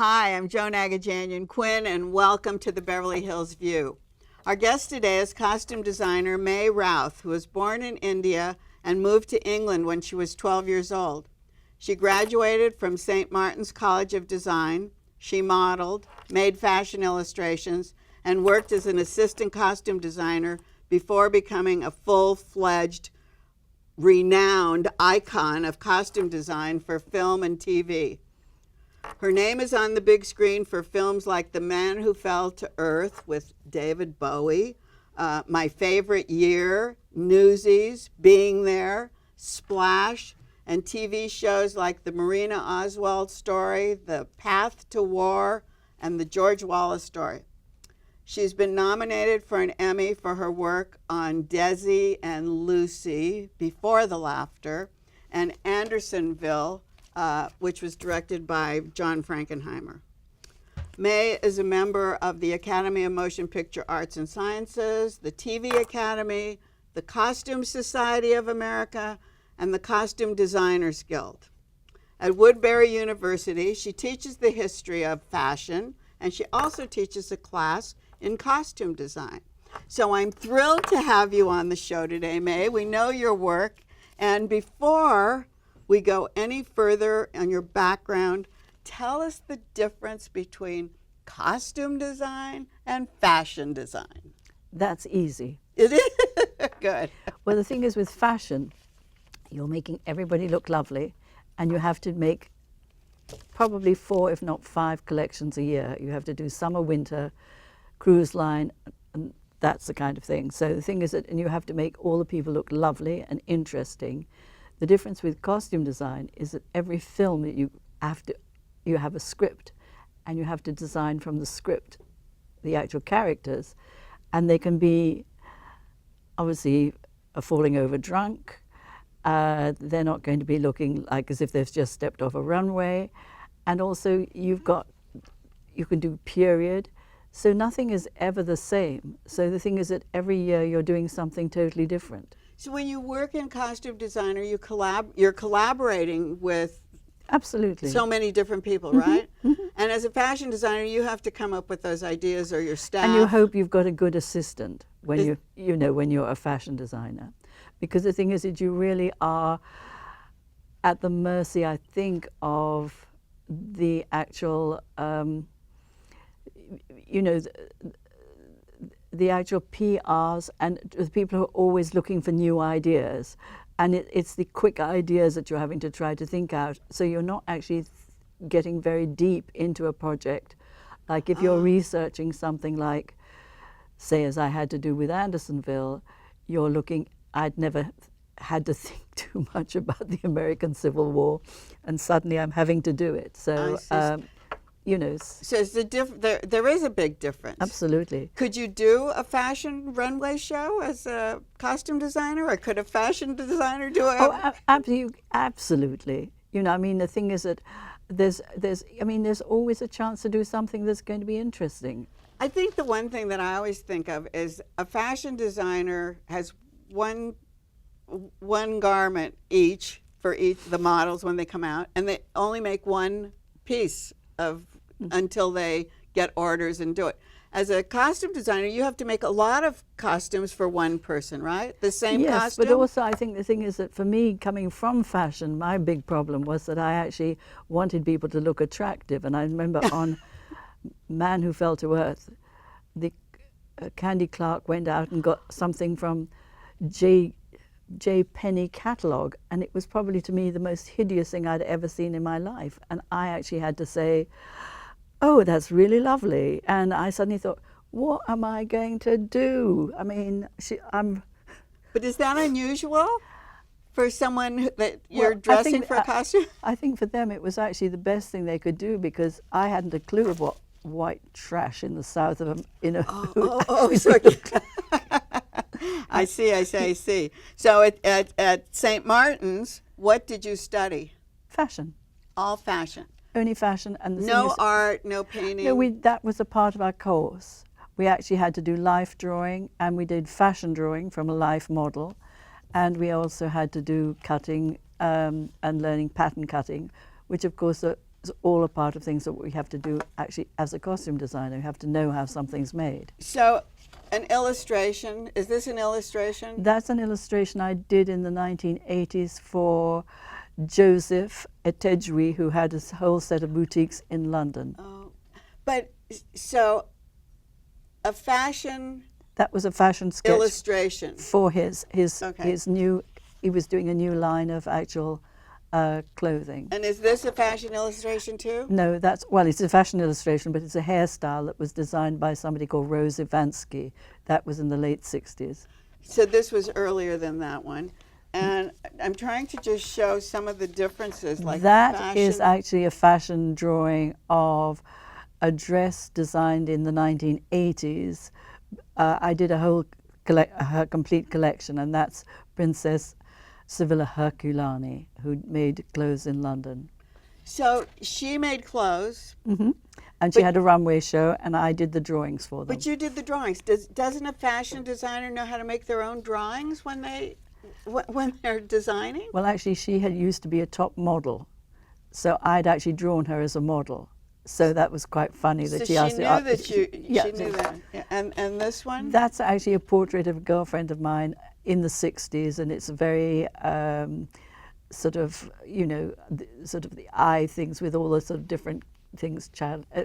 Hi, I'm Joan Quinn, and welcome to the Beverly Hills View. Our guest today is costume designer May Routh, who was born in India and moved to England when she was 12 years old. She graduated from St. Martin's College of Design. She modeled, made fashion illustrations, and worked as an assistant costume designer before becoming a full-fledged, renowned icon of costume design for film and TV. Her name is on the big screen for films like The Man Who Fell to Earth with David Bowie, My Favorite Year, Newsies, Being There, Splash, and TV shows like The Marina Oswald Story, The Path to War, and The George Wallace Story. She's been nominated for an Emmy for her work on Desi and Lucy, Before the Laughter, and Andersonville, which was directed by John Frankenheimer. May is a member of the Academy of Motion Picture Arts and Sciences, the TV Academy, the Costume Society of America, and the Costume Designers Guild. At Woodbury University, she teaches the history of fashion, and she also teaches a class in costume design. So I'm thrilled to have you on the show today, May. We know your work, and before we go any further on your background, tell us the difference between costume design and fashion design. That's easy. It is? Good. Well, the thing is with fashion, you're making everybody look lovely, and you have to make probably 4, if not 5 collections a year. You have to do summer, winter, cruise line, and that's the kind of thing. So the thing is that, and you have to make all the people look lovely and interesting. The difference with costume design is that every film that you have a script, and you have to design from the script the actual characters, and they can be obviously falling over drunk. They're not going to be looking like as if they've just stepped off a runway, and also you can do period, so nothing is ever the same. So the thing is that every year you're doing something totally different. So when you work in costume designer, you're collaborating with absolutely so many different people, right? Mm-hmm. And as a fashion designer, you have to come up with those ideas, or your staff. And you hope you've got a good assistant when when you're a fashion designer, because the thing is that you really are at the mercy, I think, of the actual, the actual PRs and the people who are always looking for new ideas. And it's the quick ideas that you're having to try to think out. So you're not actually getting very deep into a project. Like if you're researching something like, say, as I had to do with Andersonville, I'd never had to think too much about the American Civil War, and suddenly I'm having to do it. So, So there is a big difference. Absolutely. Could you do a fashion runway show as a costume designer, or could a fashion designer do it? Oh, absolutely. The thing is that there's always a chance to do something that's going to be interesting. I think the one thing that I always think of is a fashion designer has one garment each for the models when they come out, and they only make one piece until they get orders and do it. As a costume designer, you have to make a lot of costumes for one person, right? The same yes, costume? But also I think the thing is that for me, coming from fashion, my big problem was that I actually wanted people to look attractive. And I remember on Man Who Fell to Earth, the Candy Clark went out and got something from J. Penny catalogue, and it was probably to me the most hideous thing I'd ever seen in my life. And I actually had to say, oh, that's really lovely. And I suddenly thought, what am I going to do? But is that unusual for someone that you're dressing for a costume? I think for them it was actually the best thing they could do, because I hadn't a clue of what white trash in the south of them, sorry. I see. So at St. Martin's, what did you study? Fashion. All fashion. Only fashion. And no art, no painting? No, that was a part of our course. We actually had to do life drawing, and we did fashion drawing from a life model, and we also had to do cutting and learning pattern cutting, which of course is all a part of things that we have to do actually as a costume designer. You have to know how something's made. So an illustration, is this an illustration? That's an illustration I did in the 1980s for Joseph Etejwi, who had a whole set of boutiques in London. Oh, but so a fashion That was a fashion sketch illustration. for his Okay. new. He was doing a new line of actual clothing. And is this a fashion illustration too? No, it's a fashion illustration, but it's a hairstyle that was designed by somebody called Rose Ivansky. That was in the late 60s. So this was earlier than that one. And I'm trying to just show some of the differences. Like That is fashion. actually a fashion drawing of a dress designed in the 1980s. I did a complete collection, and that's Princess Sibilla Herculani, who made clothes in London. So she made clothes, And she had a runway show, and I did the drawings for them. but you did the drawings. Doesn't a fashion designer know how to make their own drawings when they're designing? Well, actually, she had used to be a top model, so I'd actually drawn her as a model. So that was quite funny that So she she asked knew me. that she Yeah, knew that. Yeah. And this one? That's actually a portrait of a girlfriend of mine in the 60s, and it's a very sort of, sort of the eye things with all the sort of different things,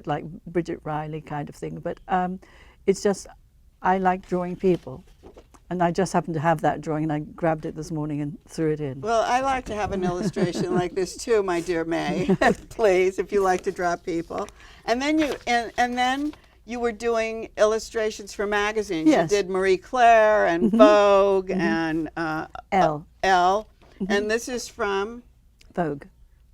like Bridget Riley kind of thing. But it's just, I like drawing people. And I just happened to have that drawing, and I grabbed it this morning and threw it in. Well, I like to have an illustration like this too, my dear May. Please, if you like to draw people. And then you were doing illustrations for magazines. Yes. You did Marie Claire and Vogue and Elle. Elle. And this is from Vogue.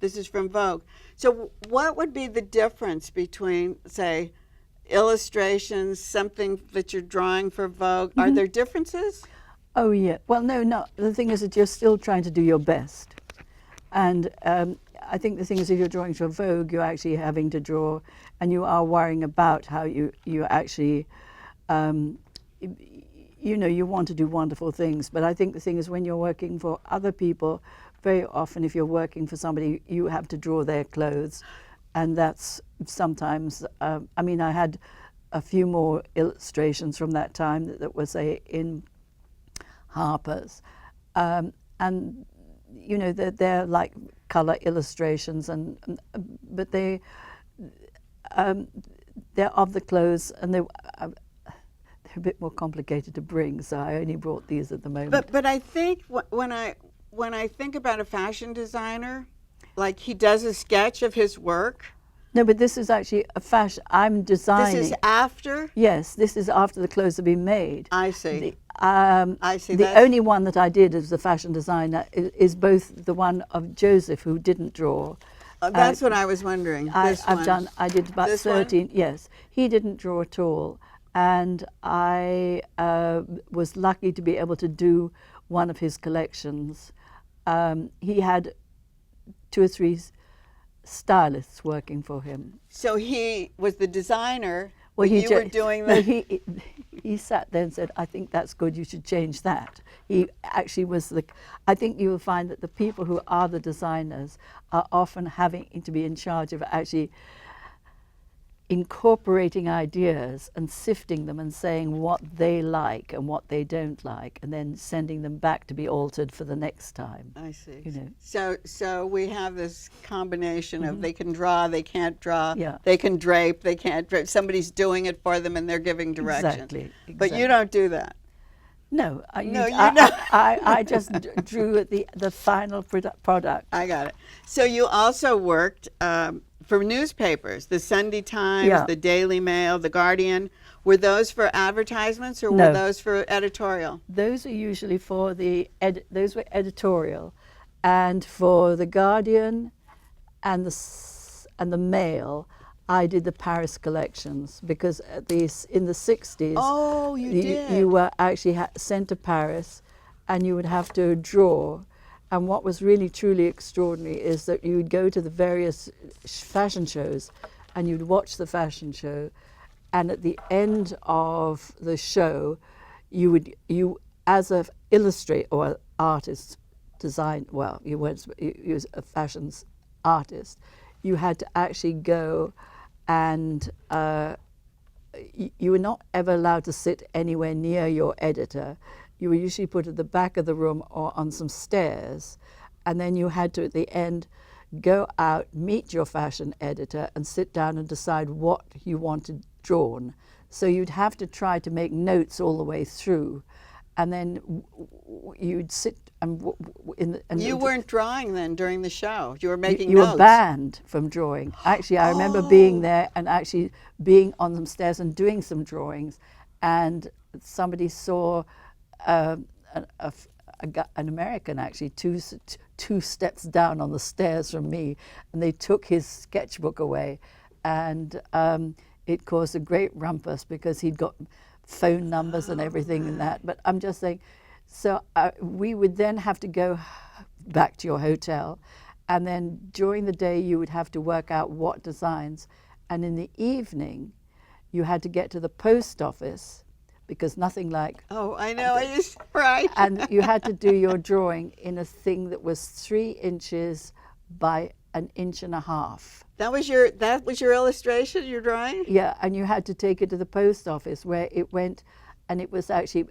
Vogue. So what would be the difference between, say, illustrations, something that you're drawing for Vogue? Are there differences? Oh, yeah. Well, no. The thing is that you're still trying to do your best. And I think the thing is, if you're drawing for Vogue, you're actually having to draw, and you are worrying about how you actually, you want to do wonderful things. But I think the thing is, when you're working for other people, very often if you're working for somebody, you have to draw their clothes. And that's sometimes, I had a few more illustrations from that time that were, say, in Harper's. And, they're like color illustrations, but they're of the clothes, and they're a bit more complicated to bring, so I only brought these at the moment. But I think when I think about a fashion designer, like he does a sketch of his work. No, but this is actually a fashion. I'm designing. This is after? Yes, this is after the clothes have been made. I see. I see. The only one that I did as the fashion designer is both the one of Joseph, who didn't draw. That's what I was wondering. I did about This 13. Yes, he didn't draw at all, and I was lucky to be able to do one of his collections. He had 2 or 3 stylists working for him. So he was the designer. Well, you were doing that. He sat there and said, "I think that's good. You should change that." He actually was I think you will find that the people who are the designers are often having to be in charge of actually incorporating ideas and sifting them and saying what they like and what they don't like, and then sending them back to be altered for the next time. I see. You know. So we have this combination of they can draw, they can't draw, Yeah. they can drape, they can't drape. Somebody's doing it for them and they're giving direction. Exactly. But you don't do that. No, No, you don't. I just drew at the final product. I got it. So you also worked for newspapers, the Sunday Times, Yeah. the Daily Mail, the Guardian. Were those for advertisements or No. were those for editorial? Those are usually for those were editorial, and for the Guardian and the Mail, I did the Paris collections, because in the 60s, Oh, you did. you were actually sent to Paris, and you would have to draw. And what was really truly extraordinary is that you would go to the various fashion shows, and you'd watch the fashion show, and at the end of the show, you as an illustrator or artist, you was a fashion artist, you had to actually go and you were not ever allowed to sit anywhere near your editor. You were usually put at the back of the room or on some stairs, and then you had to, at the end, go out, meet your fashion editor, and sit down and decide what you wanted drawn. So you'd have to try to make notes all the way through, and then you'd sit and you weren't drawing then during the show. You were making you notes. were banned from drawing. Actually, I remember being there and actually being on some stairs and doing some drawings, and somebody saw an American actually two steps down on the stairs from me, and they took his sketchbook away, and it caused a great rumpus because he'd got phone numbers and everything and that. But I'm just saying, so we would then have to go back to your hotel, and then during the day you would have to work out what designs, and in the evening you had to get to the post office, because nothing like... Oh, I know, right. And you had to do your drawing in a thing that was 3 inches by 1.5 inches. That was your illustration, your drawing? Yeah, and you had to take it to the post office where it went, and it was actually...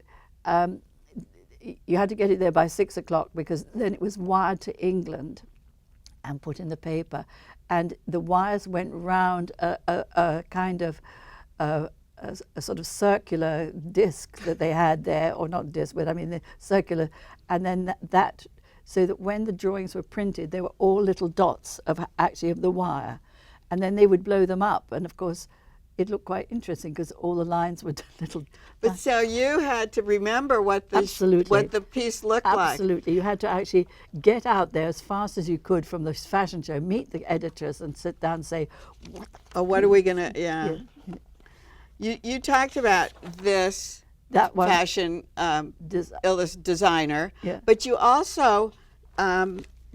you had to get it there by 6 o'clock, because then it was wired to England and put in the paper, and the wires went round a kind of a sort of circular disc that they had there, or not disc, but I mean the circular, and then that so that when the drawings were printed, they were all little dots of the wire, and then they would blow them up, and of course it looked quite interesting because all the lines were little. But so you had to remember what the piece looked like. Absolutely. You had to actually get out there as fast as you could from the fashion show, meet the editors, and sit down and say, what are we going to, yeah. You talked about this that one, fashion designer, yeah. But you also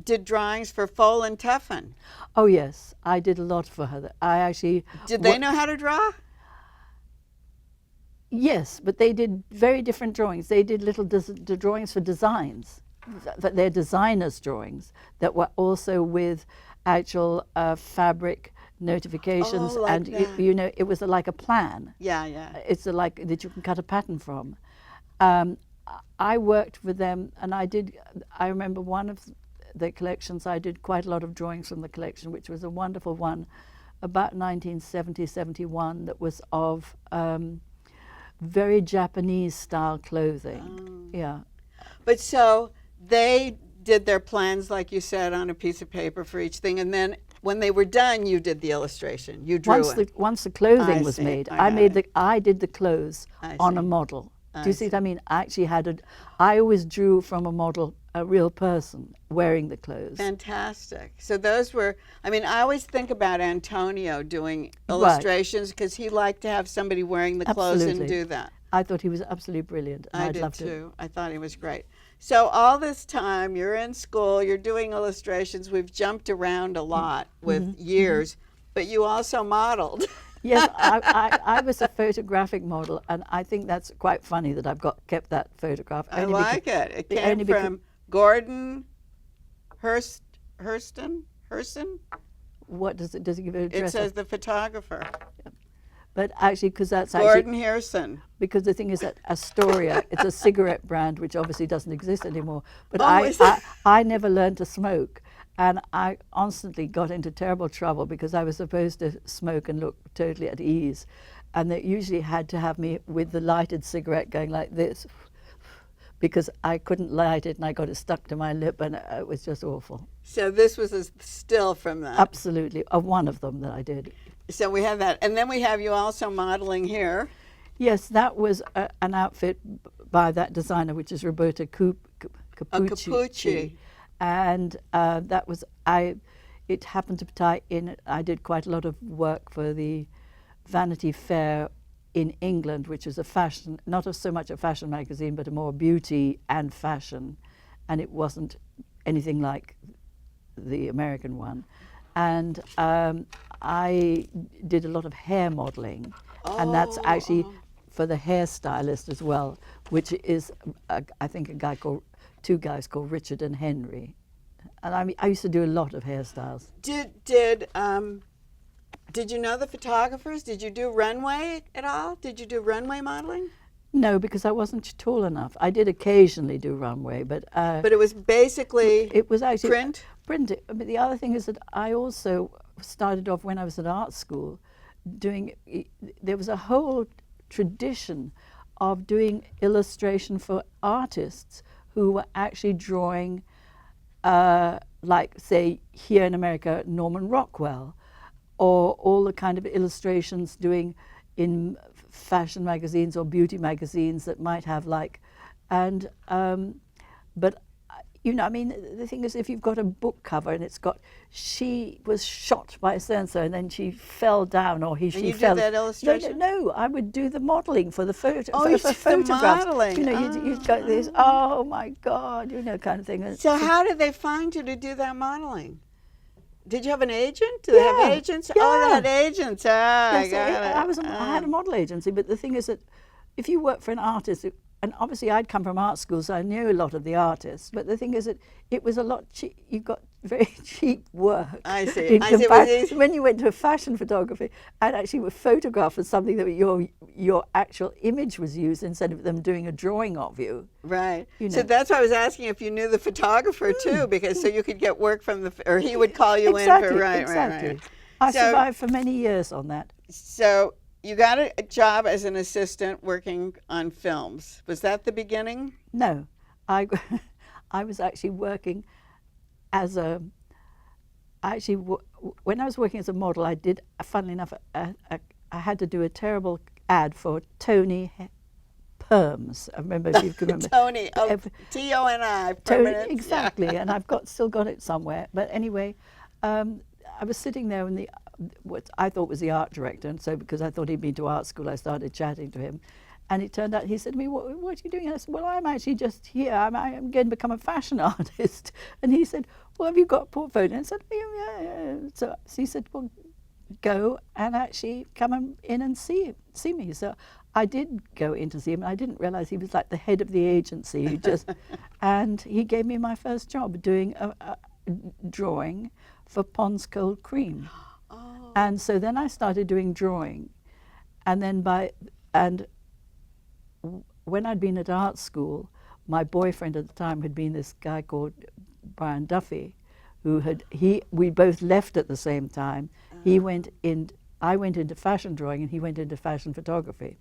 did drawings for Foal and Tuffin. Oh yes, I did a lot for her. I actually... Did they know how to draw? Yes, but they did very different drawings. They did little drawings for designs. They're designers' drawings that were also with actual fabric notifications, like and that. you know, it was like a plan. Yeah, yeah. It's like that you can cut a pattern from. I worked with them, and I remember one of the collections, I did quite a lot of drawings from the collection, which was a wonderful one about 1970-71 that was of very Japanese style clothing. Yeah. But so they did their plans, like you said, on a piece of paper for each thing, and then when they were done, you did the illustration. You drew once the clothing was made, I did the clothes on a model. Do you see what I mean? I actually I always drew from a model, a real person wearing the clothes. Fantastic. So those were, I mean, I always think about Antonio doing illustrations because he liked to have somebody wearing the clothes and do that. I thought he was absolutely brilliant. And I I'd did love too. I thought he was great. So all this time, you're in school, you're doing illustrations. We've jumped around a lot with years, but you also modeled. Yes, I was a photographic model, and I think that's quite funny that I've kept that photograph. I like it. It came from Gordon Hurston? What does it give an address? It says the photographer. Yeah. But actually, because that's Gordon Hirson. Because the thing is that Astoria, it's a cigarette brand which obviously doesn't exist anymore. But I never learned to smoke. And I constantly got into terrible trouble because I was supposed to smoke and look totally at ease. And they usually had to have me with the lighted cigarette going like this because I couldn't light it and I got it stuck to my lip, and it was just awful. So this was a still from that? Absolutely, one of them that I did. So we have that. And then we have you also modeling here. Yes, that was an outfit by that designer, which is Roberta Capucci. And that was, it happened to tie in, I did quite a lot of work for the Vanity Fair in England, which is a fashion, not so much a fashion magazine, but a more beauty and fashion. And it wasn't anything like the American one. And I did a lot of hair modeling. And that's actually for the hairstylist as well, which is, I think, two guys called Richard and Henry. And I used to do a lot of hairstyles. Did you know the photographers? Did you do runway at all? Did you do runway modeling? No, because I wasn't tall enough. I did occasionally do runway, but it was basically it was actually print. Print. But the other thing is that I also started off when I was at art school, there was a whole tradition of doing illustration for artists who were actually drawing, like say here in America, Norman Rockwell, or all the kind of illustrations doing in fashion magazines or beauty magazines that might have like, and but you know, I mean, the thing is, if you've got a book cover and it's got, she was shot by so-and-so and then she fell down, or she fell. Did that illustration? No, I would do the modeling for the photo. Oh, for you did the photographs. modeling. You know, you've got this. Oh my God, you know, kind of thing. So how did they find you to do that modeling? Did you have an agent? Do they have agents? Yeah. Oh, they had agents. Ah, Yes, I had a model agency, but the thing is that if you work for an artist, and obviously I'd come from art school, so I knew a lot of the artists, but the thing is that it was a lot cheap. You got very cheap work. I see. When you went to fashion photography, and actually were photographed as something that your actual image was used instead of them doing a drawing of you. Right. You know. So that's why I was asking if you knew the photographer too, because so you could get work from or he would call you in for right. I survived for many years on that. So you got a job as an assistant working on films. Was that the beginning? No, I was actually working as a. When I was working as a model, I did. Funnily enough, I had to do a terrible ad for Tony Perms. I remember if you can remember. Tony, Toni, permanent. Exactly, and I've still got it somewhere. But anyway, I was sitting there in what I thought was the art director, and so because I thought he'd been to art school, I started chatting to him, and it turned out he said to me, "What are you doing?" And I said, "Well, I'm actually just here. I'm going to become a fashion artist." And he said, "Well, have you got a portfolio?" And I said, "Yeah." So he said, "Well, go and actually come in and see me." So I did go in to see him, and I didn't realize he was like the head of the agency. And he gave me my first job doing a drawing for Pond's Cold Cream. Oh. And so then I started doing drawing, and then when I'd been at art school, my boyfriend at the time had been this guy called Brian Duffy, we both left at the same time. I went into fashion drawing and he went into fashion photography,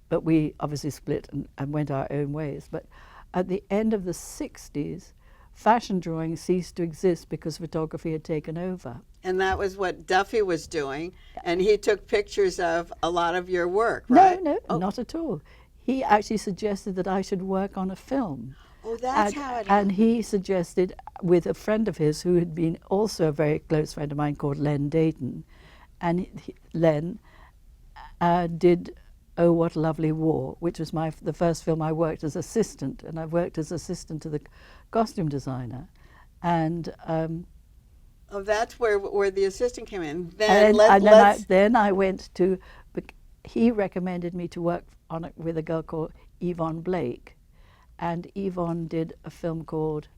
but we obviously split and went our own ways. But at the end of the 60s, fashion drawing ceased to exist because photography had taken over. And that was what Duffy was doing, and he took pictures of a lot of your work, right? No, not at all. He actually suggested that I should work on a film. Oh, that's how it happened. And he suggested, with a friend of his who had been also a very close friend of mine called Len Dayton, and Len did Oh, What a Lovely War, which was the first film I worked as assistant, and I worked as assistant to the costume designer. And that's where the assistant came in. Then I went to, he recommended me to work on it with a girl called Yvonne Blake, and Yvonne did a film called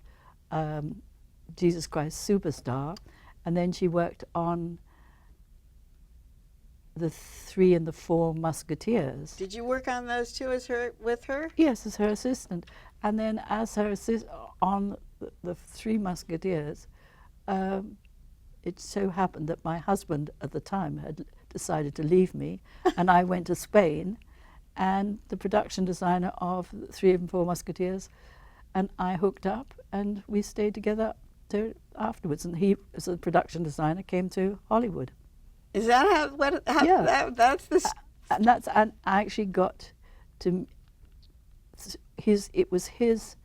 Jesus Christ Superstar, and then she worked on the 3 and the 4 Musketeers. Did you work on those too with her? Yes, as her assistant. And then as her on the 3 Musketeers, it so happened that my husband at the time had decided to leave me, and I went to Spain, and the production designer of 3 and 4 Musketeers and I hooked up, and we stayed together afterwards, and he, as a production designer, came to Hollywood. Is that how Yeah. that's the... And I actually got to it was his,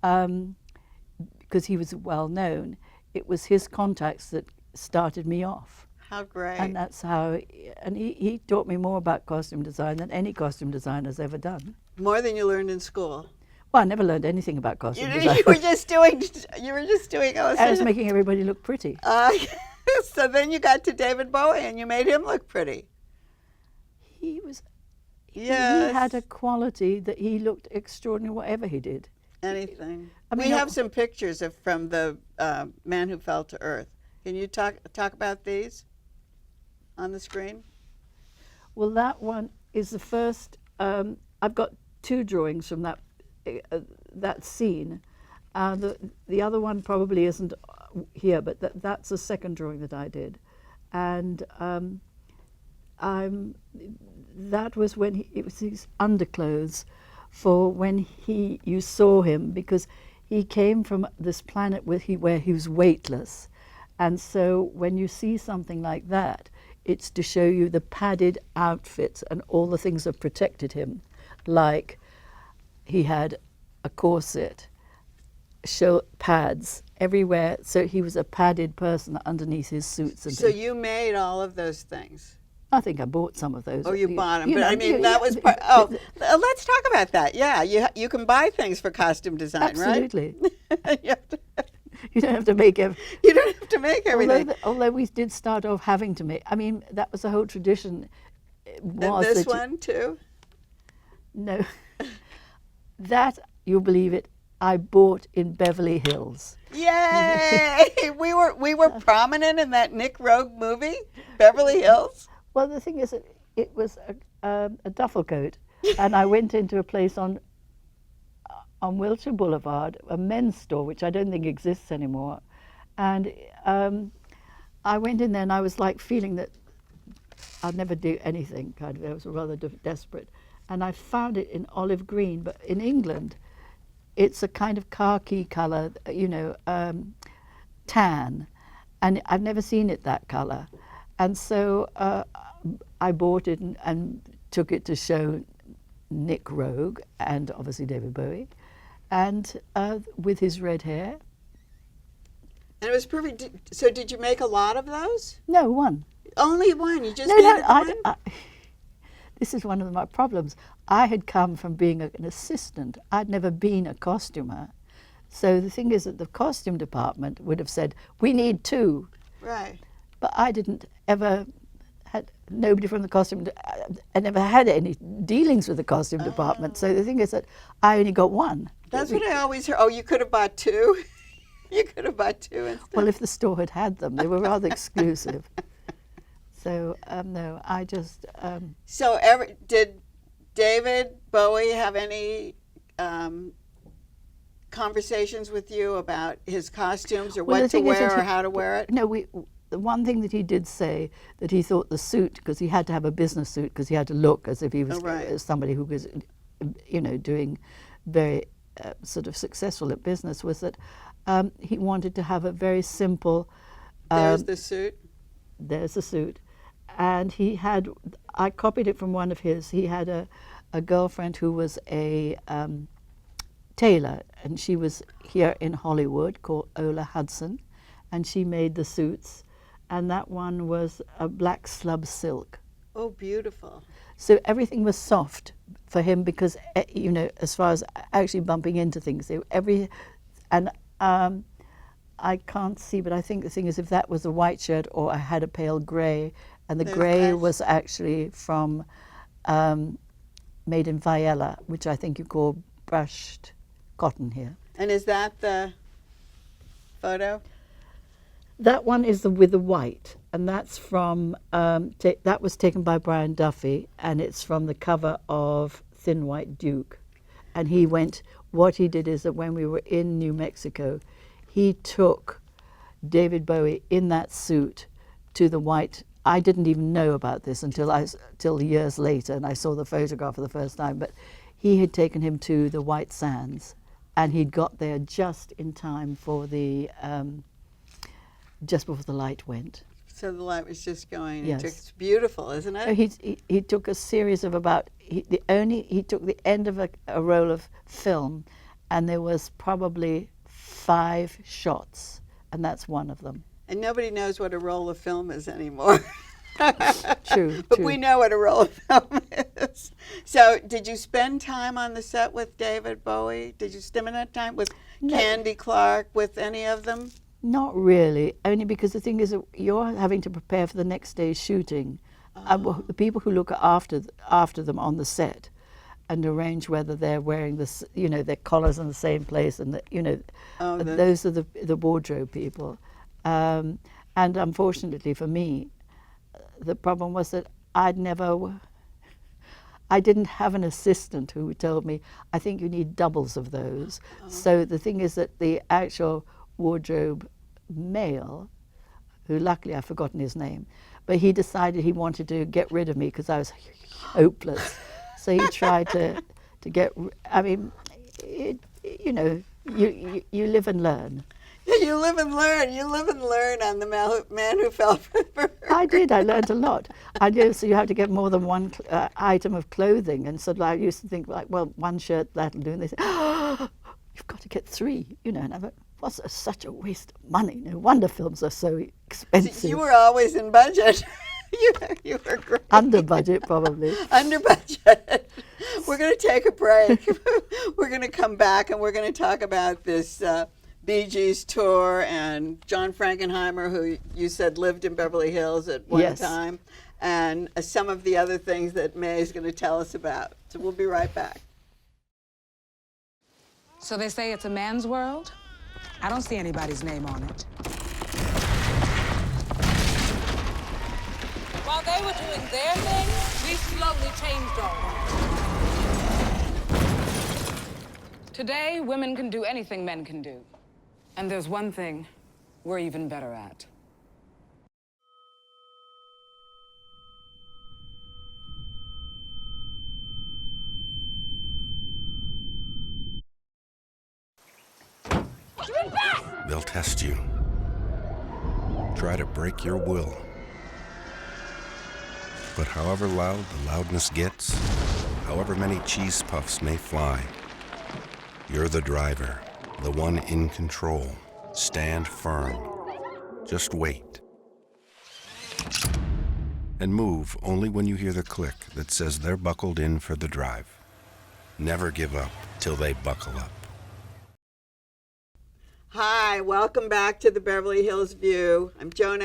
because he was well known, it was his contacts that started me off. How great. And that's how, and he taught me more about costume design than any costume designer's ever done. More than you learned in school. Well, I never learned anything about costume design. You were just doing I was making everybody look pretty. So then you got to David Bowie and you made him look pretty. He was, Yes. he had a quality that he looked extraordinary whatever he did. Anything. I mean, We have some pictures from the Man Who Fell to Earth. Can you talk about these on the screen? Well, that one is the first. I've got two drawings from that scene. The other one probably isn't here, but that's the second drawing that I did, and that was when it was his underclothes for when you saw him, because he came from this planet where he was weightless, and so when you see something like that, it's to show you the padded outfits and all the things that protected him, like he had a corset, pads everywhere, so he was a padded person underneath his suits. And so you made all of those things? I think I bought some of those. Oh, you bought them, but know, I mean that was part. Oh, let's talk about that. Yeah, you can buy things for costume design, absolutely. Right? You don't have to make You don't have to make everything. Although we did start off having to make. I mean, that was the whole tradition. And this one too? No. That, you'll believe it, I bought in Beverly Hills. Yay! we were prominent in that Nick Roeg movie, Beverly Hills. Well, the thing is, it was a duffel coat, and I went into a place on Wilshire Boulevard, a men's store, which I don't think exists anymore, and I went in there, and I was like feeling that I'd never do anything. Kind of, I was rather desperate, and I found it in olive green, but in England, it's a kind of khaki color, tan, and I've never seen it that color, and so I bought it and took it to show Nick Roeg and obviously David Bowie, and with his red hair. And it was perfect. So did you make a lot of those? No, one. Only one? You just needed one? This is one of my problems. I had come from being an assistant. I'd never been a costumer. So the thing is that the costume department would have said, we need two. Right. But I didn't ever, had nobody from the costume, I never had any dealings with the costume department. So the thing is that I only got one. That's what I always heard. Oh, you could have bought two? You could have bought two instead. Well, if the store had had them, they were rather exclusive. So, no, I just... So did David Bowie have any conversations with you about his costumes or what to wear or how to wear it? No, the one thing that he did say, that he thought the suit, because he had to have a business suit, because he had to look as if he was somebody who was, doing very sort of successful at business, was that he wanted to have a very simple... There's the suit. There's the suit. And I copied it from one of his. He had a girlfriend who was a tailor, and she was here in Hollywood, called Ola Hudson, and she made the suits, and that one was a black slub silk. Oh, beautiful. So everything was soft for him because, as far as actually bumping into things, I can't see, but I think the thing is, if that was a white shirt or I had a pale grey, and the grey was actually from made in Viella, which I think you call brushed cotton here. And is that the photo? That one is with the white, and that's from that was taken by Brian Duffy, and it's from the cover of Thin White Duke. And what he did is that when we were in New Mexico, he took David Bowie in that suit to the white. I didn't even know about this until years later, and I saw the photograph for the first time. But he had taken him to the White Sands, and he'd got there just in time for just before the light went. So the light was just going. Yes. It's beautiful, isn't it? So he took a series of he took the end of a roll of film, and there was probably 5 shots, and that's one of them. And nobody knows what a roll of film is anymore. True. But we know what a roll of film is. So did you spend time on the set with David Bowie? Did you spend that time with Candy Clark, with any of them? Not really, only because the thing is that you're having to prepare for the next day's shooting. The people who look after them on the set, and arrange whether they're wearing this, you know, their collars in the same place, and you know, Oh, those are the wardrobe people. And unfortunately for me, the problem was that I didn't have an assistant who told me, I think you need doubles of those. Oh. So the thing is that the actual wardrobe male, who luckily I've forgotten his name, but he decided he wanted to get rid of me because I was hopeless. So he tried to get, I mean, you know, you live and learn. You live and learn. You live and learn on the man who fell for the bird. I did. I learned a lot. I knew, so you have to get more than one item of clothing. And so I used to think, like, well, one shirt, that'll do. And they say, oh, you've got to get 3, you know. And I thought, what's such a waste of money? No wonder films are so expensive. So you were always in budget. You were great. Under budget, probably. Under budget. We're going to take a break. We're going to come back and we're going to talk about this Bee Gees tour and John Frankenheimer, who you said lived in Beverly Hills at one time, and some of the other things that May is going to tell us about. So we'll be right back. So they say it's a man's world? I don't see anybody's name on it. While they were doing their thing, we slowly changed our own. Today, women can do anything men can do. And there's one thing we're even better at. They'll test you. Try to break your will. But however loud the loudness gets, however many cheese puffs may fly, you're the driver, the one in control. Stand firm. Just wait. And move only when you hear the click that says they're buckled in for the drive. Never give up till they buckle up. Hi, welcome back to the Beverly Hills View. I'm Joan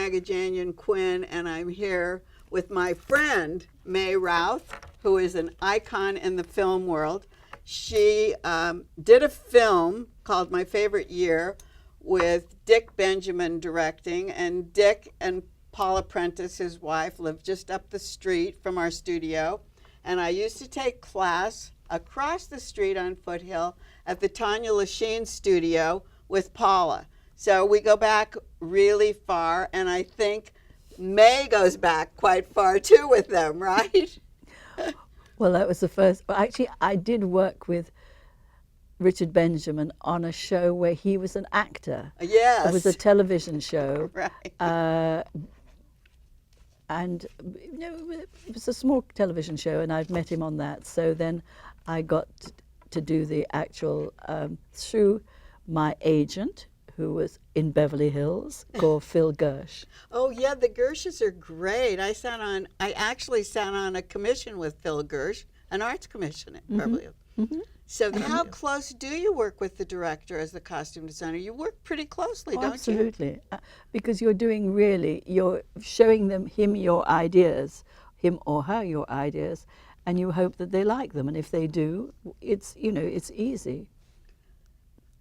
Quinn, and I'm here with my friend, May Routh, who is an icon in the film world. She did a film called My Favorite Year with Dick Benjamin directing, and Dick and Paula Prentice, his wife, live just up the street from our studio. And I used to take class across the street on Foothill at the Tanya Lachine studio with Paula. So we go back really far, and I think May goes back quite far too with them, right? Well, that was the first. Well, actually, I did work with Richard Benjamin on a show where he was an actor. Yes. It was a television show. Right. And you know, it was a small television show, and I'd met him on that. So then I got to do the actual, through my agent, who was in Beverly Hills, called Phil Gersh. Oh yeah, the Gershes are great. I actually sat on a commission with Phil Gersh, an arts commission at Beverly Hills. Mm-hmm. So how close do you work with the director as the costume designer? You work pretty closely, don't you? Absolutely, because you're showing him your ideas, him or her your ideas, and you hope that they like them. And if they do, it's easy.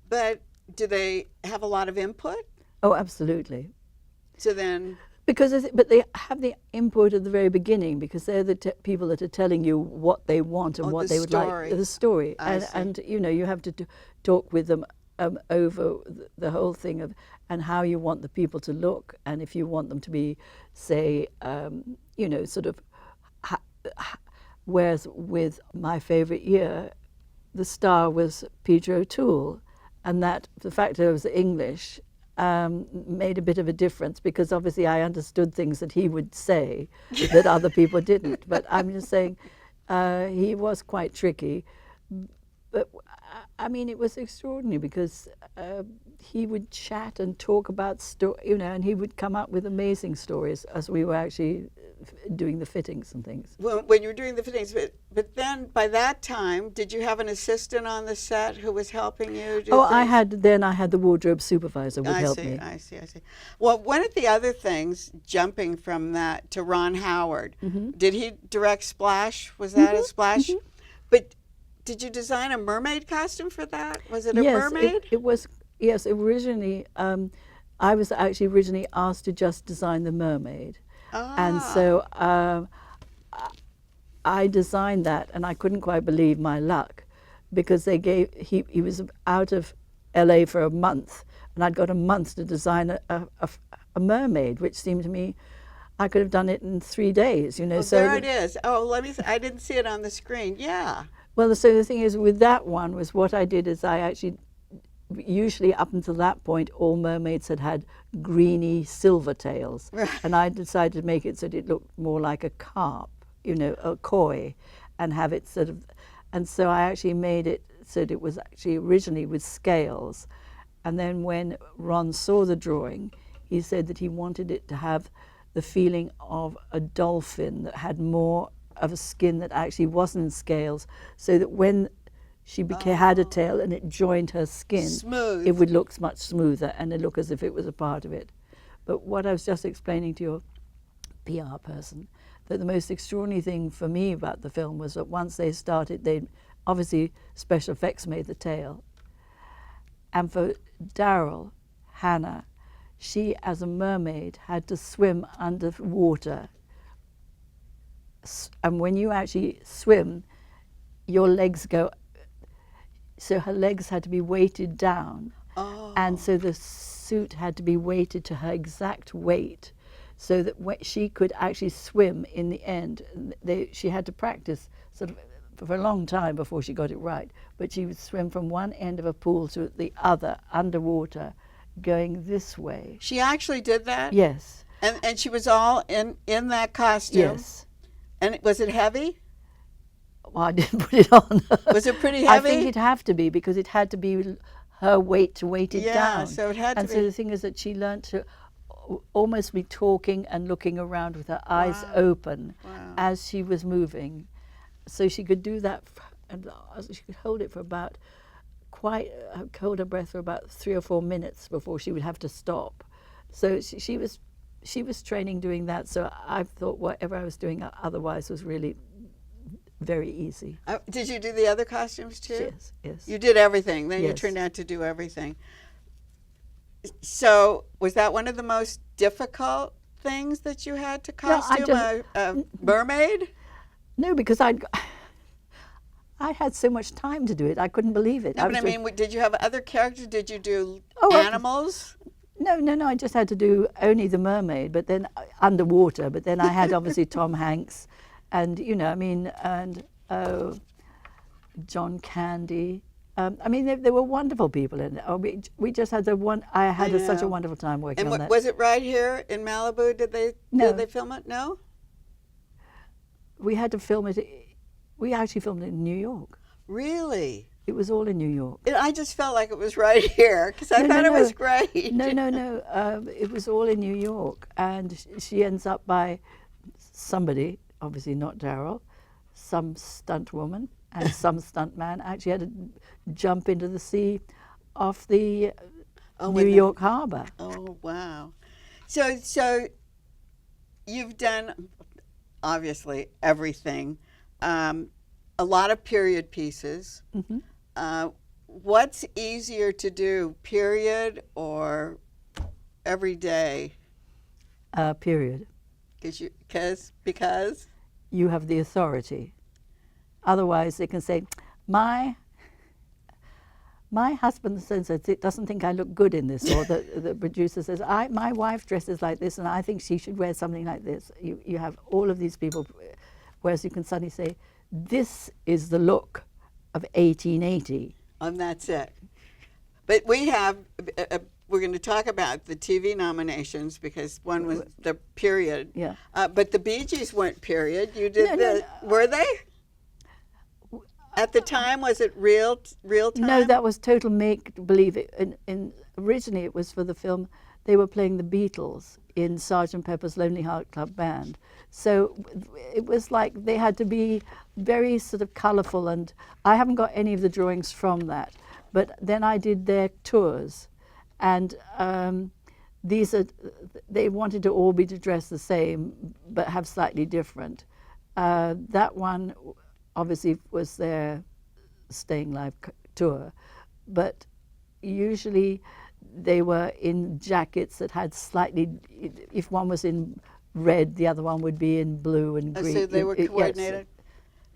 But do they have a lot of input? Oh, absolutely. So then... But they have the input at the very beginning, because they're the people that are telling you what they want and what they would like. The story. And you have to talk with them over the whole thing of and how you want the people to look, and if you want them to be, say, sort of. Whereas with My Favorite Year, the star was Peter O'Toole, and that the fact that it was English made a bit of a difference, because obviously I understood things that he would say that other people didn't. But I'm just saying he was quite tricky. But I mean, it was extraordinary, because he would chat and talk about and he would come up with amazing stories as we were actually doing the fittings and things. Well, when you were doing the fittings, but then by that time, did you have an assistant on the set who was helping you do things? I had the wardrobe supervisor would help me. I see. Well, one of the other things, jumping from that to Ron Howard, did he direct Splash? Was that a Splash? Mm-hmm. But did you design a mermaid costume for that? Was it a Yes, mermaid? it was. Yes, originally, I was actually originally asked to just design the mermaid, and so I designed that, and I couldn't quite believe my luck, because he was out of LA for a month, and I'd got a month to design a mermaid, which seemed to me I could have done it in 3 days. You know, Oh, so there it is. Oh, let me. I didn't see it on the screen. Yeah. well, so the thing is, with that one was what I did is I actually, usually up until that point, all mermaids had had greeny silver tails, and I decided to make it so that it looked more like a carp, you know, a koi, and have it sort of, and so I actually made it so that it was actually originally with scales, and then when Ron saw the drawing, he said that he wanted it to have the feeling of a dolphin that had more of a skin that actually wasn't scales, so that when she had a tail and it joined her skin, Smooth. it would look much smoother and it look as if it was a part of it. But what I was just explaining to your PR person, that the most extraordinary thing for me about the film was that once they started, they obviously special effects made the tail. And for Daryl, Hannah, she as a mermaid had to swim underwater. And when you actually swim, your legs go, so her legs had to be weighted down. Oh. And so the suit had to be weighted to her exact weight, so that she could actually swim in the end. She had to practice sort of for a long time before she got it right, but she would swim from one end of a pool to the other underwater, going this way. She actually did that? Yes. And she was all in that costume? Yes. And was it heavy? Well, I didn't put it on. Was it pretty heavy? I think it'd have to be, because it had to be her weight to weight it down. Yeah, so it had to and be. so the thing is that she learned to almost be talking and looking around with her eyes open as she was moving. So she could do that, and she could hold it for about hold her breath for about 3 or 4 minutes before she would have to stop. So she was training doing that. So I thought whatever I was doing otherwise was really very easy. Did you do the other costumes too? Yes, yes. You did everything. Then you Yes. turned out to do everything. So was that one of the most difficult things that you had to costume a mermaid? No, because I had so much time to do it. I couldn't believe it. No, but I mean, did you have other characters? Did you do Oh, animals? No, I just had to do only the mermaid, but then underwater. But then I had obviously Tom Hanks, and and John Candy. I mean, they were wonderful people in it. We just had I had such a wonderful time working on that. Was it right here in Malibu? Did they film it? No. We had to film it. We actually filmed it in New York. Really? It was all in New York. I just felt like it was right here because I thought it was great. No. It was all in New York, and she ends up by somebody, obviously not Daryl, some stunt woman and some stunt man actually had to jump into the sea off the New York harbor. Oh wow! So you've done obviously everything. A lot of period pieces. Mm-hmm. What's easier to do, period or every day? Period. Because you have the authority. Otherwise, they can say, my husband says it doesn't think I look good in this, or the producer says, my wife dresses like this, and I think she should wear something like this. You have all of these people, whereas you can suddenly say, this is the look of 1880. And that's it. But we have, we're going to talk about the TV nominations because one was the period. Yeah. But the Bee Gees weren't period. You did were they? At the time, was it real time? No, that was total make-believe. Originally, it was for the film. They were playing the Beatles in Sgt. Pepper's Lonely Heart Club Band. So it was like they had to be very sort of colourful, and I haven't got any of the drawings from that. But then I did their tours, and they wanted to all be dressed the same, but have slightly different. That one obviously was their Staying Alive tour, but usually they were in jackets that had slightly, if one was in red, the other one would be in blue and green. So they were Yes. coordinated.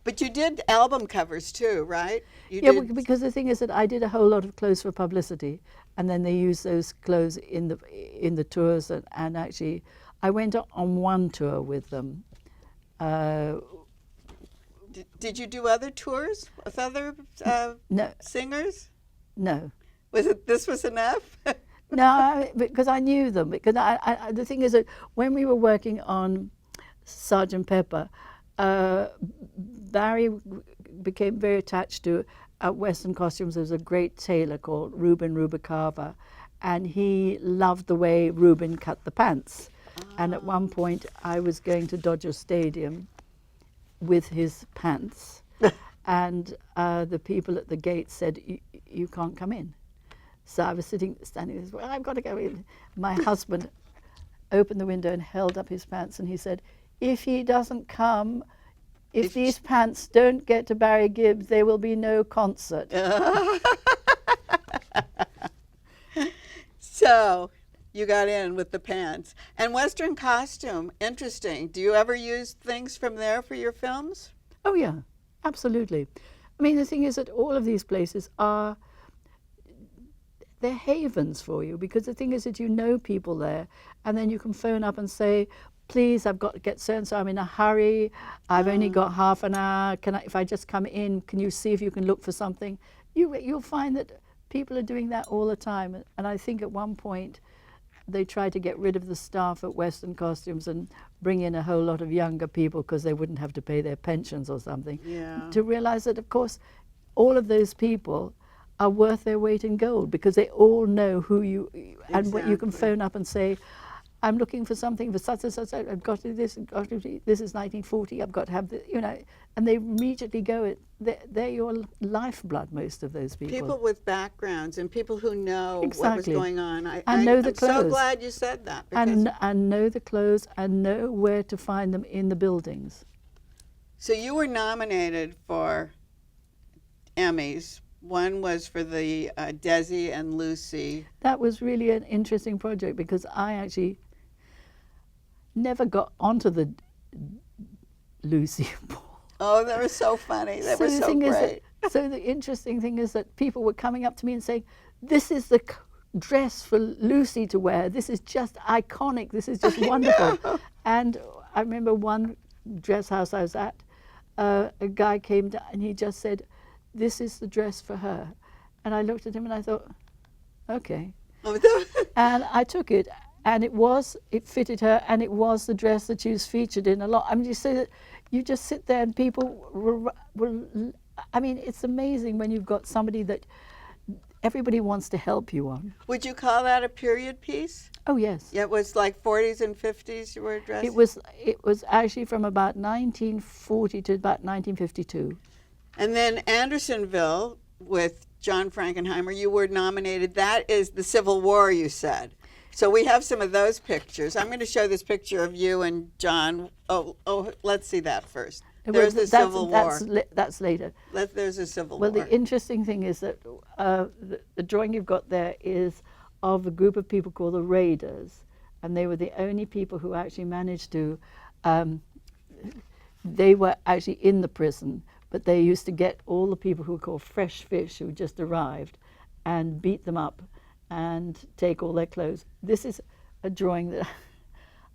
But you did album covers too, right? You Yeah, did. because the thing is that I did a whole lot of clothes for publicity, and then they used those clothes in the tours, and actually I went on one tour with them. Did you do other tours with other No, singers? no. This was enough? No, because I knew them. Because the thing is that when we were working on Sgt. Pepper, Barry became very attached to Western costumes. There was a great tailor called Reuben Rubalcaba, and he loved the way Reuben cut the pants. And at one point, I was going to Dodger Stadium with his pants, and the people at the gate said, "You can't come in." So I was standing there, well, I've got to go in. My husband opened the window and held up his pants, and he said, "If he doesn't come, if these pants don't get to Barry Gibb, there will be no concert." So you got in with the pants. And Western costume, interesting. Do you ever use things from there for your films? Oh yeah, absolutely. I mean, the thing is that all of these places they're havens for you, because the thing is that you know people there, and then you can phone up and say, "Please, I've got to get so-and-so, I'm in a hurry, I've only got half an hour, if I just come in, can you see if you can look for something?" You'll find that people are doing that all the time, and I think at one point they tried to get rid of the staff at Western Costumes and bring in a whole lot of younger people because they wouldn't have to pay their pensions or something. Yeah. To realize that, of course, all of those people are worth their weight in gold, because they all know who you, and what you can Exactly. phone up and say, "I'm looking for something for such and such, I've got to do this, this is 1940, I've got to have this," and they immediately go, they're your lifeblood, most of those people. People with backgrounds and people who know what was Exactly. going on. And know the I'm so clothes. glad you said that. Because, and know the clothes and know where to find them in the buildings. so you were nominated for Emmys. One was for the Desi and Lucy. That was really an interesting project, because I actually never got onto the Lucy ball. Oh, they were so funny. They were the so thing is great. so the interesting thing is that people were coming up to me and saying, "This is the dress for Lucy to wear. This is just iconic. This is just wonderful." And I remember one dress house I was at, a guy came down and he just said, "This is the dress for her." And I looked at him and I thought, okay. And I took it, and it fitted her, and it was the dress that she was featured in a lot. I mean, you say that you just sit there and people will, I mean, it's amazing when you've got somebody that everybody wants to help you on. Would you call that a period piece? Oh, yes. Yeah, it was like 40s and 50s you were dressed? It was actually from about 1940 to about 1952. And then Andersonville with John Frankenheimer, you were nominated. That is the Civil War, you said. So we have some of those pictures. I'm going to show this picture of you and John. Oh, let's see that first. There's the Civil War. That's later. There's a Civil Well, War. the interesting thing is that the drawing you've got there is of a group of people called the Raiders, and they were the only people who actually managed to. They were actually in the prison, but they used to get all the people who were called fresh fish who just arrived, and beat them up, and take all their clothes. This is a drawing that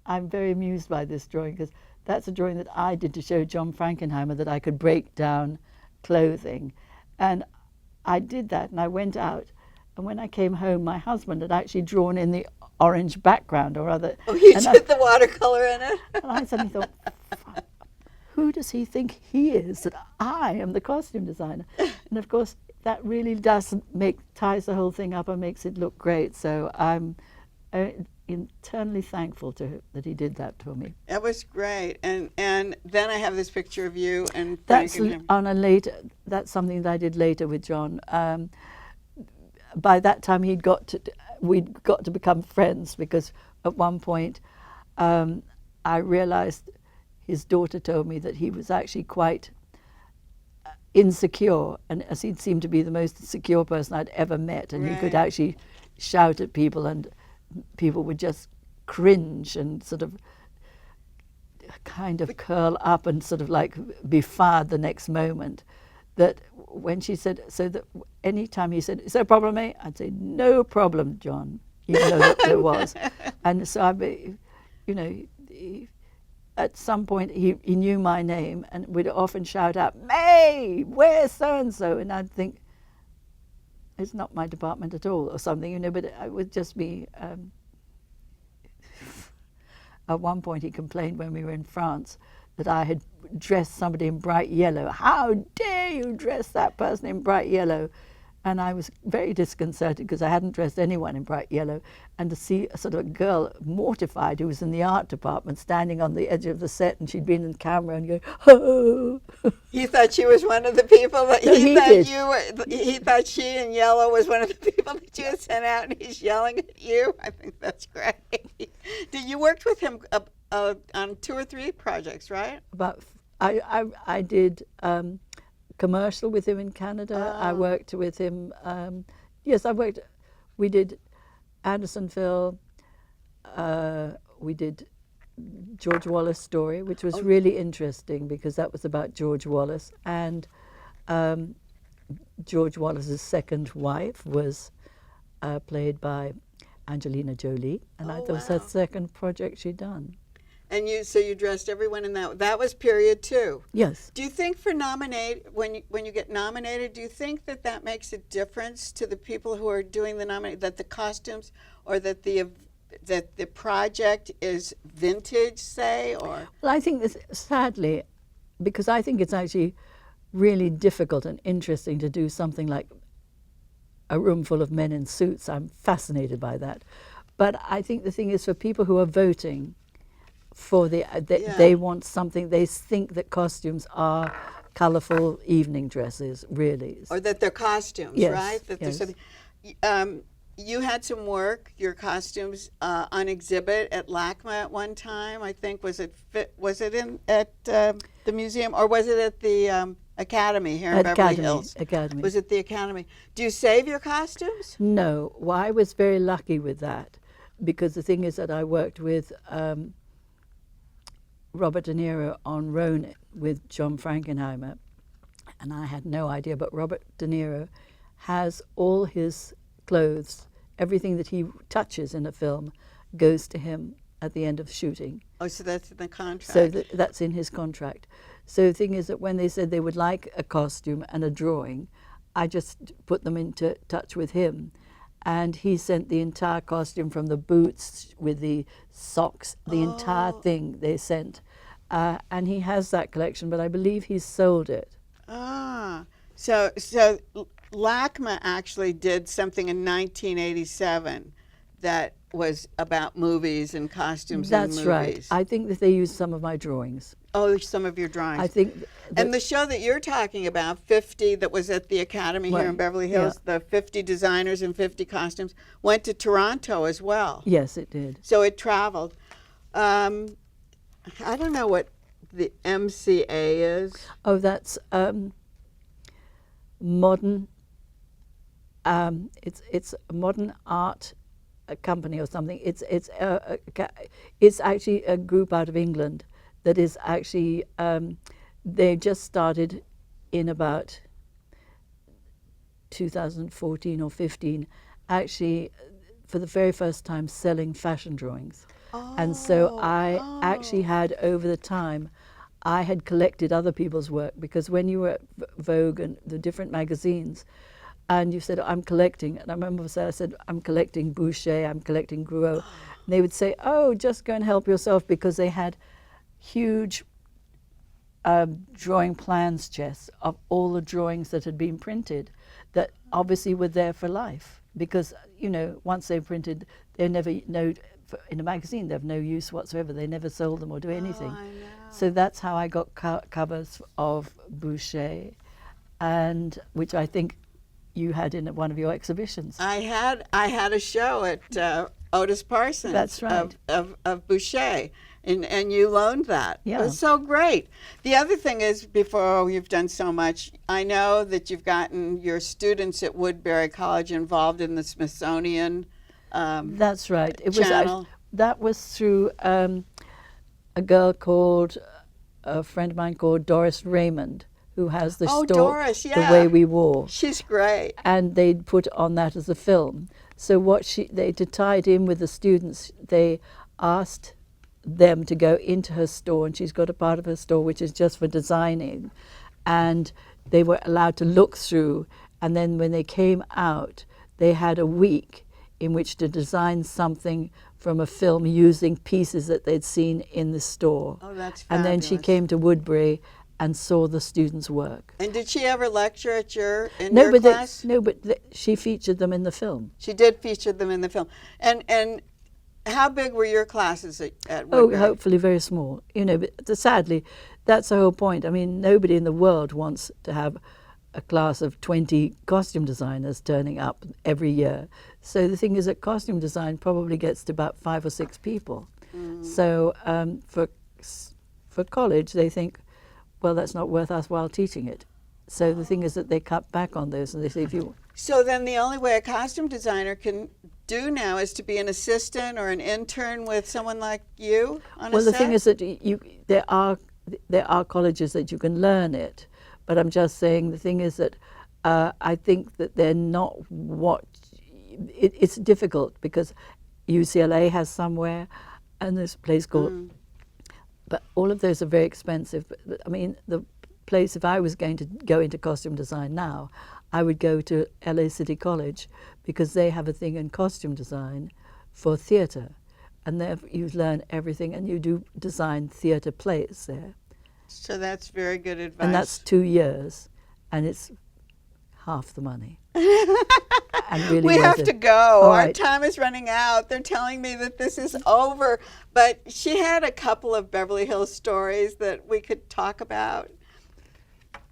I'm very amused by. This drawing, because that's a drawing that I did to show John Frankenheimer that I could break down clothing. And I did that, and I went out, and when I came home, my husband had actually drawn in the orange background, or other. Oh, you and did the watercolor in it? and I suddenly thought, who does he think he is, that I am the costume designer? And of course, that really does ties the whole thing up and makes it look great. So I'm eternally thankful to him that he did that to me. That was great. And then I have this picture of you and That's Frankenheimer. That's something that I did later with John. By that time, we'd got to become friends, because at one point I realized his daughter told me that he was actually quite insecure, and as he seemed to be the most secure person I'd ever met, and he could Right. actually shout at people, and people would just cringe and sort of kind of curl up and sort of like be fired the next moment. That when she said, so that any time he said, "Is there a problem, mate?" I'd say, "No problem, John," even though there was. And so you know, at some point he knew my name and would often shout out, "May, where's so-and-so?" And I'd think, it's not my department at all, or something, you know, but it would just be... At one point he complained when we were in France that I had dressed somebody in bright yellow. "How dare you dress that person in bright yellow?" And I was very disconcerted because I hadn't dressed anyone in bright yellow. And to see a sort of a girl mortified who was in the art department standing on the edge of the set, and she'd been in camera and going, "Oh." He thought she was one of the people that No, he did. He thought she in yellow was one of the people that you had sent out, and he's yelling at you. I think that's great. You worked with him on 2 or 3 projects, right? But I did commercial with him in Canada. I worked with him. Yes, we did Andersonville. We did George Wallace story, which was really interesting because that was about George Wallace. And George Wallace's second wife was played by Angelina Jolie. And that was her second project she'd done. And so you dressed everyone in that. That was period 2. Yes. Do you think when you get nominated, do you think that makes a difference to the people who are doing the nomination, that the costumes or that the project is vintage, say, or? Well, I think this, sadly, because I think it's actually really difficult and interesting to do something like a room full of men in suits. I'm fascinated by that. But I think the thing is, for people who are voting, they want something, they think that costumes are colourful evening dresses, really. Or that they're costumes, Yes, right? That there's something. You had some work, your costumes, on exhibit at LACMA at one time, I think. Was it at the museum, or was it at the Academy here in Beverly Hills? Academy. Was it the Academy? Do you save your costumes? No. Well, I was very lucky with that, because the thing is that I worked with Robert De Niro on Ronin with John Frankenheimer, and I had no idea, but Robert De Niro has all his clothes, everything that he touches in a film goes to him at the end of shooting. Oh, so that's in the contract. So that's in his contract. So the thing is that when they said they would like a costume and a drawing, I just put them into touch with him. And he sent the entire costume, from the boots with the socks, the entire thing they sent. And he has that collection, but I believe he's sold it. So LACMA actually did something in 1987 that was about movies and costumes in movies. That's right. I think that they used some of my drawings. Oh, some of your drawings. I think. And the show that you're talking about, 50, that was at the Academy here in Beverly Hills, the 50 designers and 50 costumes, went to Toronto as well. Yes, it did. So it traveled. I don't know what the MCA is. Oh, that's modern. It's a modern art company or something. It's actually a group out of England that is actually they just started in about 2014 or 15, actually for the very first time selling fashion drawings. And so I actually had, over the time, I had collected other people's work, because when you were at Vogue and the different magazines, and you said, "I'm collecting," and I remember I said, "I'm collecting Boucher, I'm collecting Grouot," and they would say, "Oh, just go and help yourself," because they had huge drawing plans chests of all the drawings that had been printed, that obviously were there for life, because once they're printed, they're never in a magazine, they have no use whatsoever. They never sold them or do anything. I know. So that's how I got covers of Boucher, and which I think you had in one of your exhibitions. I had a show at Otis Parsons. That's right. Of Boucher. and you loaned that. Yeah. It was so great. The other thing is, before you've done so much, I know that you've gotten your students at Woodbury College involved in the Smithsonian. That's right. Channel. That was through a girl called, a friend of mine called Doris Raymond, who has the Oh, store, Doris, The yeah. Way We Wore. She's great. And they'd put on that as a film. So to tie it in with the students, they asked them to go into her store, and she's got a part of her store which is just for designing, and they were allowed to look through, and then when they came out, they had a week in which to design something from a film using pieces that they'd seen in the store. Oh, that's And then she fabulous. came to Woodbury and saw the students' work. And did she ever lecture at your But class? she featured them in the film. She did feature them in the film. And how big were your classes at Oh, Woodbury? hopefully very small. You know, but sadly, that's the whole point. I mean, nobody in the world wants to have a class of 20 costume designers turning up every year. So the thing is that costume design probably gets to about 5 or 6 people. So for college, they think, well, that's not worth us while teaching it. So the thing is that they cut back on those, and they say, if you So then the only way a costume designer can do now is to be an assistant or an intern with someone like you on well, a the set? thing is that there are colleges that you can learn it, but I'm just saying the thing is that I think that they're not what it's difficult because UCLA has somewhere, and there's a place called. But all of those are very expensive. But I mean, the place, if I was going to go into costume design now, I would go to LA City College because they have a thing in costume design for theatre. And there you learn everything, and you do design theatre plays there. So that's very good advice. And that's 2 years, and it's half the money. And really we worth have it. to go. All Our right. time is running out. They're telling me that this is over. But she had a couple of Beverly Hills stories that we could talk about.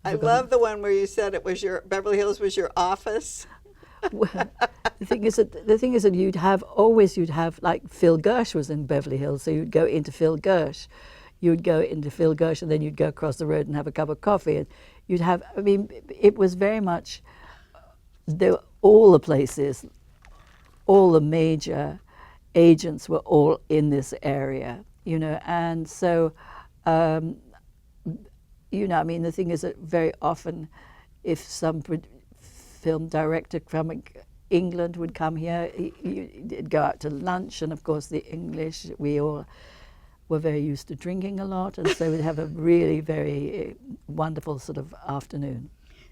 I love the one where you said it was your Beverly Hills was your office. Well, the thing is that you'd have like Phil Gersh was in Beverly Hills, so you'd go into Phil Gersh, and then you'd go across the road and have a cup of coffee, and you'd have. I mean, it was very much. All the places, all the major agents were all in this area, you know, and so. You know, I mean, the thing is that very often, if some film director from England would come here, he'd go out to lunch, and of course the English, we all were very used to drinking a lot, and so we'd have a really very wonderful sort of afternoon.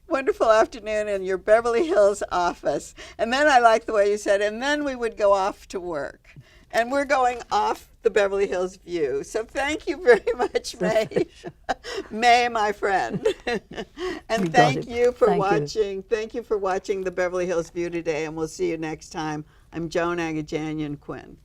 Wonderful afternoon in your Beverly Hills office. And then I like the way you said, and then we would go off to work. And we're going off the Beverly Hills View. So thank you very much, May. May, my friend. And thank you for watching. Thank you for watching the Beverly Hills View today, and we'll see you next time. I'm Joan Quinn.